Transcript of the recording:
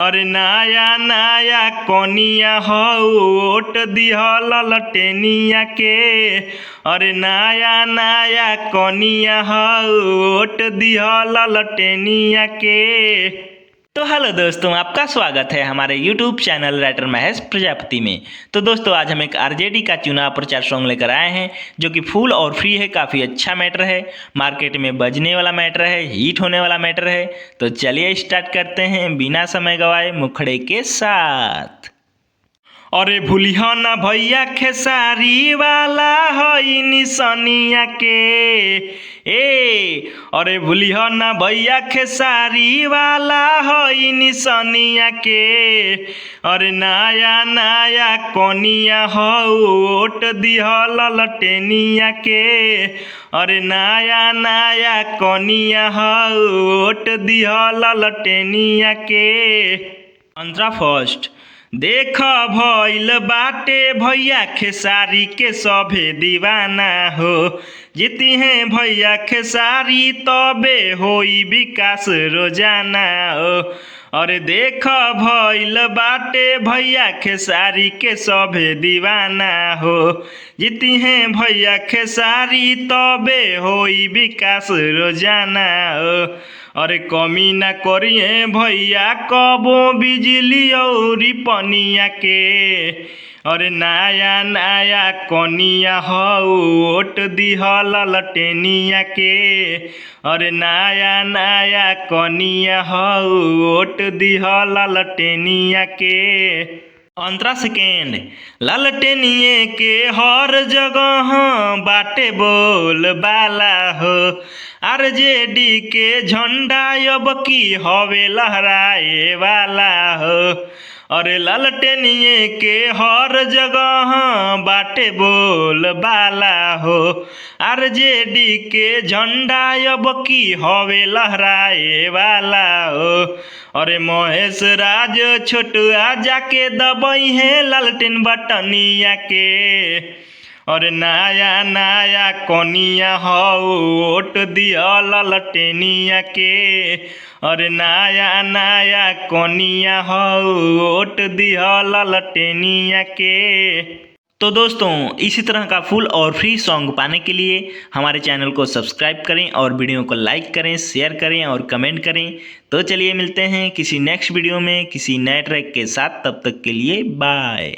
अरे नया नया कोनिया हौ ओट दिहल लटेनिया के। अरे नया नया कोनिया हौ ओट दिहल लटेनिया के। तो हेलो दोस्तों, आपका स्वागत है हमारे YouTube channel writer Mahesh Prajapati में। तो दोस्तों, आज हम एक आरजेडी का चुनाव प्रचार सॉन्ग लेकर आए हैं जो कि फुल और फ्री है। काफ़ी अच्छा मैटर है, मार्केट में बजने वाला मैटर है, हिट होने वाला मैटर है। तो चलिए स्टार्ट करते हैं बिना समय गवाए मुखड़े के साथ। अरे भूलिया ना भैया खेसारी वाला हई निसनिया के। अरे भूलिया ना भैया खेसारी वाला हई निसनिया के। अरे नया नया कोनिया हौ ओट दिहल लटेनिया के। अरे नया नया कोनिया हौ ओट दिहल लटेनिया के। अंतरा फर्स्ट देख भइल बाटे भैया खेसारी के सभे दीवाना हो। जीती हैं भैया खेसारी तबे होई विकास रोजाना हो। अरे देख भइल बाटे भैया खेसारी के सभे दीवाना हो। जीती हैं भैया खेसारी तबे होई विकास रोजाना हो। अरे कमी ना करिए भैया कबो बिजली औरी पनिया के। अरे नया नया कोनिया हौ ओट दिहल लटेनिया के। अरे नया नया कोनिया हौ ओट दिहल लटेनिया के। अंतरा सेकेंड ललटेनिए के हर जगह बाटे बोल बाला हो। आरजेडी के झंडा अब की हवे लहराए वाला हो। अरे ललटेनिए के हर जगह बाटे बोल बाला हो। आरजेडी के झंडा अब की हवे लहराए वाला हो। अरे महेश राज छोटुआ जाके दबई है लालटेन बटनिया के। अरे नया नया कोनिया हौ ओट दिहल लटेनिया के। अरे नया नया कोनिया हौ ओट दिहल लटेनिया के। तो दोस्तों, इसी तरह का फुल और फ्री सॉन्ग पाने के लिए हमारे चैनल को सब्सक्राइब करें और वीडियो को लाइक करें, शेयर करें और कमेंट करें। तो चलिए मिलते हैं किसी नेक्स्ट वीडियो में किसी नए ट्रैक के साथ। तब तक के लिए बाय।